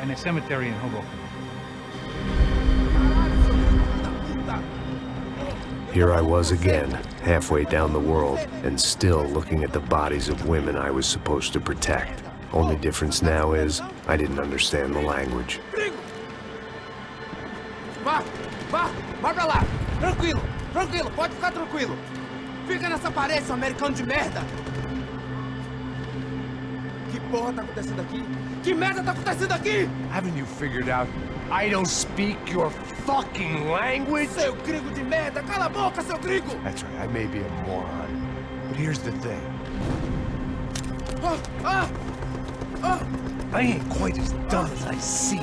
in a cemetery in Hoboken. Here I was again, halfway down the world, and still looking at the bodies of women I was supposed to protect. Only difference now is, I didn't understand the language. Vá pra lá! Tranquilo, pode ficar tranquilo. Fica nessa parede, seu americano de merda! Que porra tá acontecendo aqui? Que merda tá acontecendo aqui? Haven't you figured out I don't speak your fucking language? Seu gringo de merda! Cala a boca, seu gringo! That's right, I may be a moron, but here's the thing. I ain't quite as dumb as I seem.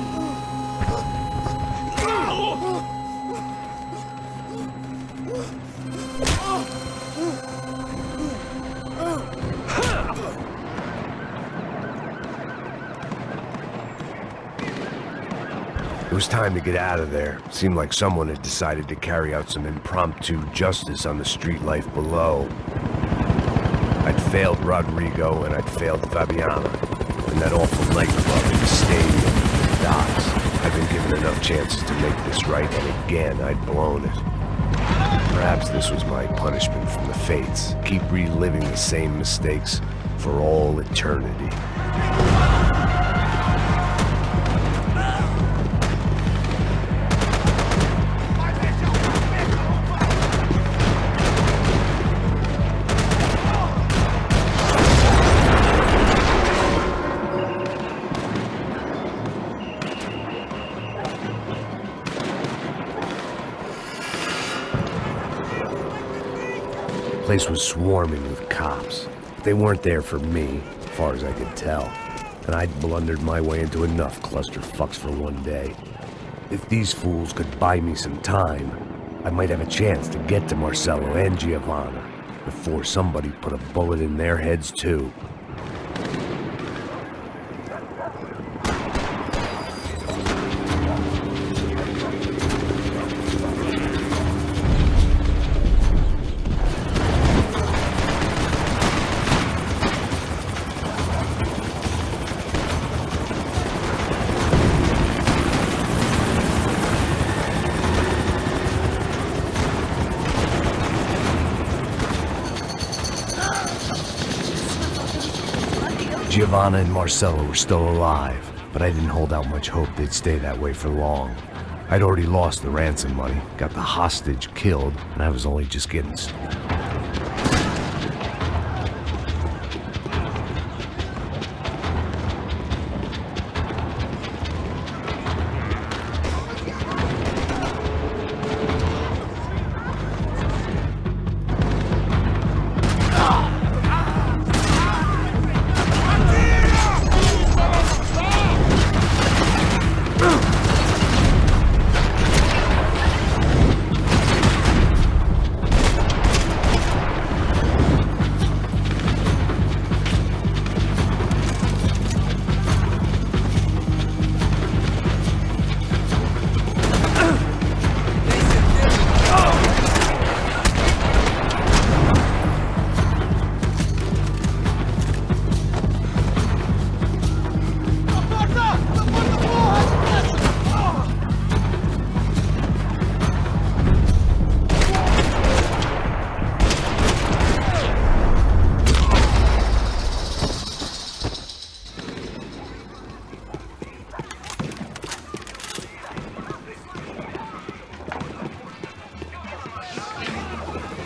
It was time to get out of there. Seemed like someone had decided to carry out some impromptu justice on the street life below. I'd failed Rodrigo and I'd failed Fabiana. And that awful nightclub in the stadium, the docks. I'd been given enough chances to make this right, and again I'd blown it. Perhaps this was my punishment from the fates. Keep reliving the same mistakes for all eternity. The place was swarming with cops. They weren't there for me, as far as I could tell. And I'd blundered my way into enough clusterfucks for one day. If these fools could buy me some time, I might have a chance to get to Marcello and Giovanna before somebody put a bullet in their heads too. Giovanna and Marcello were still alive, but I didn't hold out much hope they'd stay that way for long. I'd already lost the ransom money, got the hostage killed, and I was only just getting started.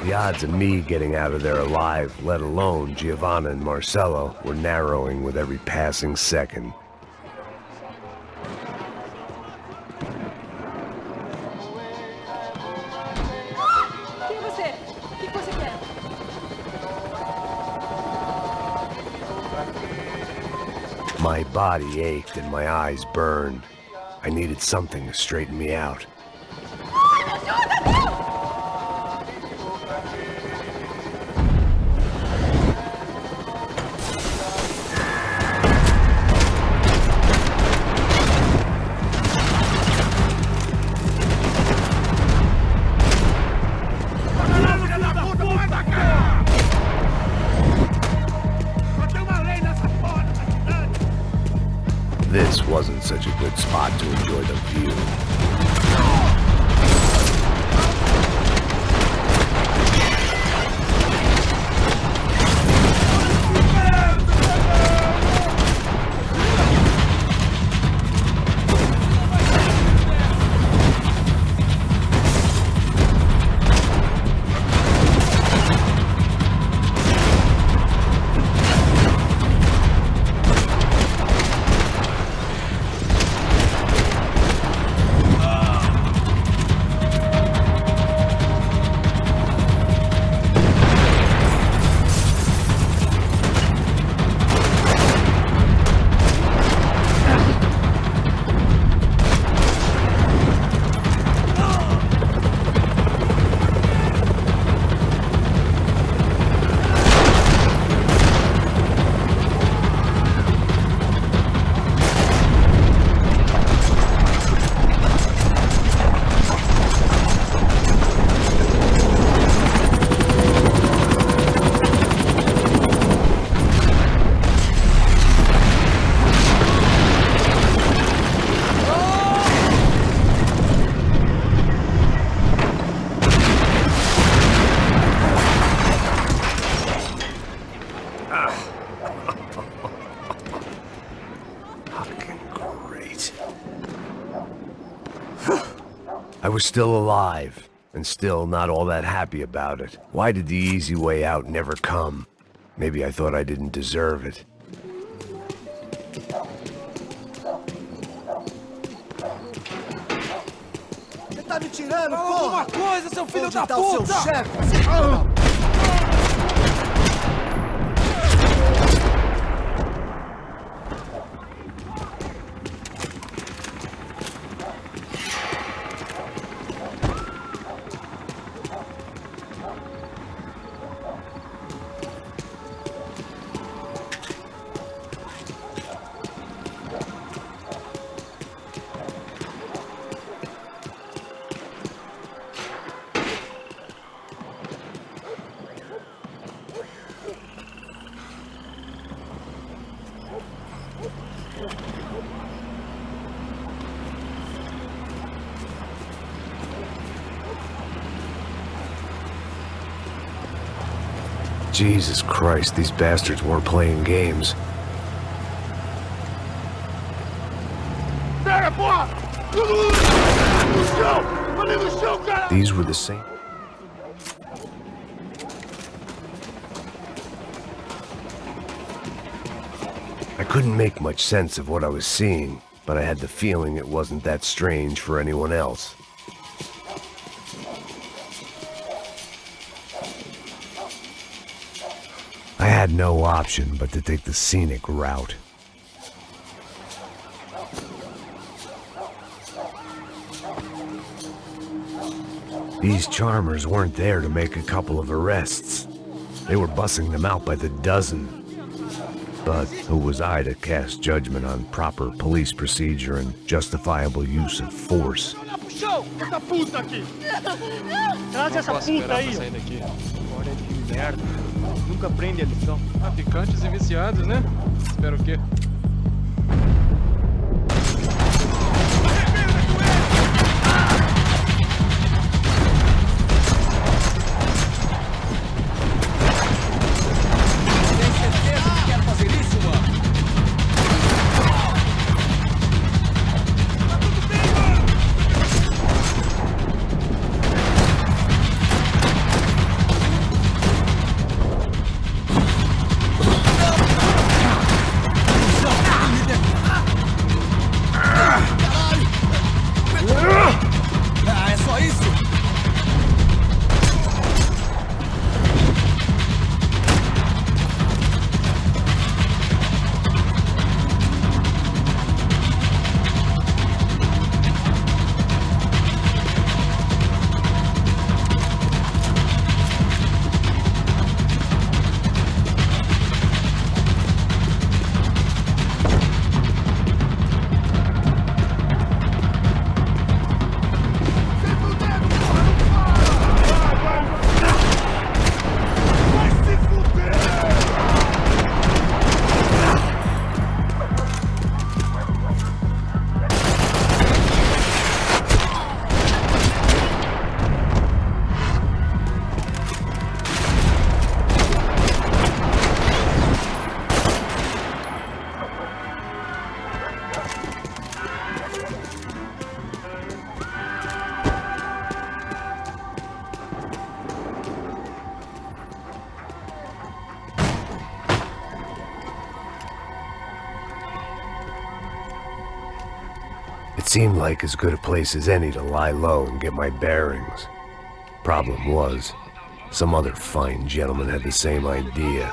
The odds of me getting out of there alive, let alone Giovanna and Marcello, were narrowing with every passing second. My body ached and my eyes burned. I needed something to straighten me out. This wasn't such a good spot to enjoy the view. I was still alive, and still not all that happy about it. Why did the easy way out never come? Maybe I thought I didn't deserve it. Você tá me tirando, Fala porra! alguma coisa, seu filho da Onde tá o seu puta! chefe? Jesus Christ, these bastards weren't playing games. These were the same. I couldn't make much sense of what I was seeing, but I had the feeling it wasn't that strange for anyone else. I had no option but to take the scenic route. These charmers weren't there to make a couple of arrests. They were bussing them out by the dozen. But who was I to cast judgment on proper police procedure and justifiable use of force? Traz essa puta aí! Olha que merda. Nunca aprende a lição. Traficantes e viciados, né? Espero o quê? Tem certeza que quer fazer isso, mano? Tá tudo bem, mano! It seemed like as good a place as any to lie low and get my bearings. Problem was, some other fine gentleman had the same idea.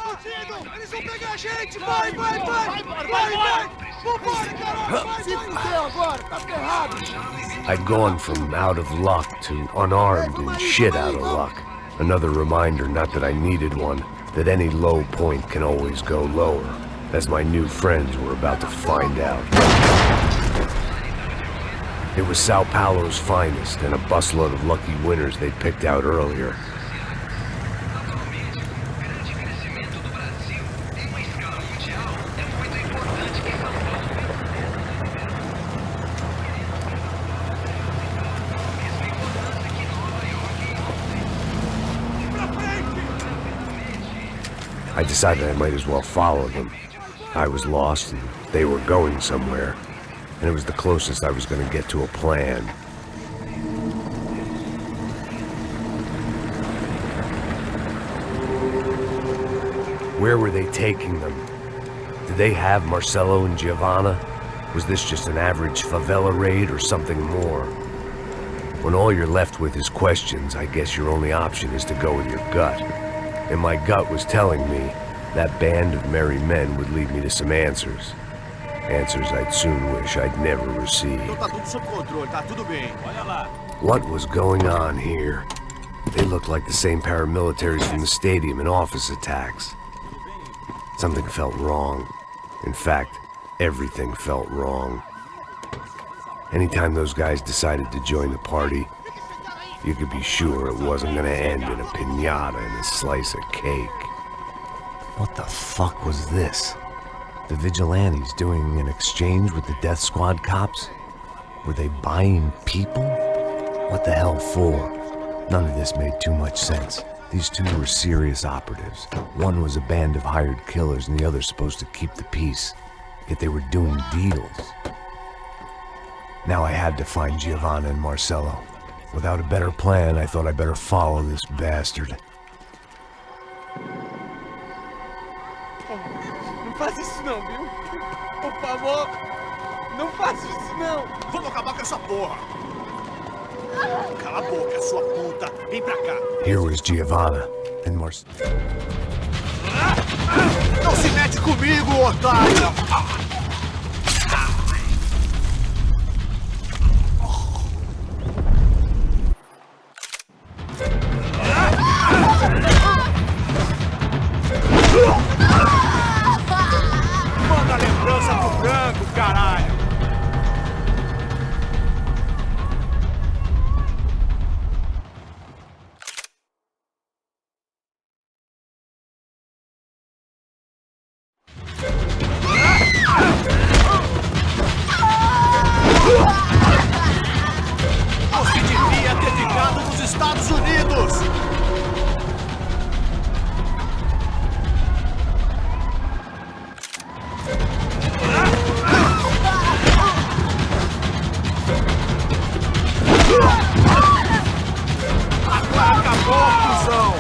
I'd gone from out of luck to unarmed and shit out of luck. Another reminder, not that I needed one, that any low point can always go lower, as my new friends were about to find out. It was Sao Paulo's finest, and a busload of lucky winners they'd picked out earlier. I decided I might as well follow them. I was lost, and they were going somewhere, and it was the closest I was going to get to a plan. Where were they taking them? Did they have Marcelo and Giovanna? Was this just an average favela raid or something more? When all you're left with is questions, I guess your only option is to go with your gut. And my gut was telling me that band of merry men would lead me to some answers. Answers I'd soon wish I'd never received. What was going on here? They looked like the same paramilitaries from the stadium in office attacks. Something felt wrong. In fact, everything felt wrong. Anytime those guys decided to join the party, you could be sure it wasn't gonna end in a piñata and a slice of cake. What the fuck was this? The vigilantes doing an exchange with the death squad cops? Were they buying people? What the hell for? None of this made too much sense. These two were serious operatives. One was a band of hired killers and the other supposed to keep the peace. Yet they were doing deals. Now I had to find Giovanna and Marcelo. Without a better plan, I thought I'd better follow this bastard. Não faz isso não, viu? Por favor, não faça isso não. Vamos acabar com essa porra. Cala a boca, sua puta. Vem pra cá. Here was Giovanna and Marcelo. Não se mete comigo, otário. Manda a lembrança pro branco, caralho. Você devia ter ficado nos Estados Unidos. Agora acabou, cuzão.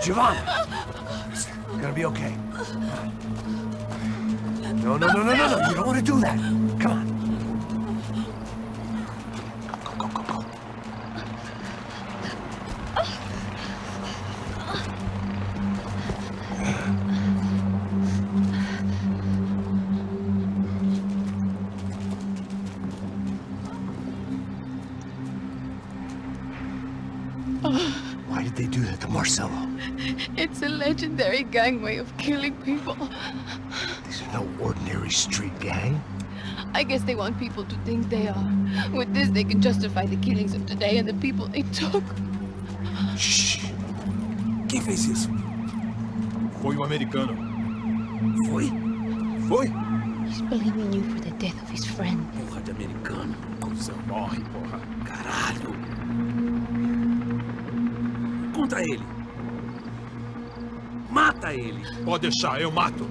Giovanna! It's gonna be okay. No. You don't want to do that. Come on. Go. Why did they do that to Marcelo? It's a legendary gang way of killing people. These are no ordinary street gang. I guess they want people to think they are. With this, they can justify the killings of today and the people they took. Shh. Quem fez isso? Foi um americano. Foi? He's blaming you for the death of his friend. Porra de americano. Cusão, morre, porra. Caralho. Encontra ele. Mata ele. Pode deixar, eu mato.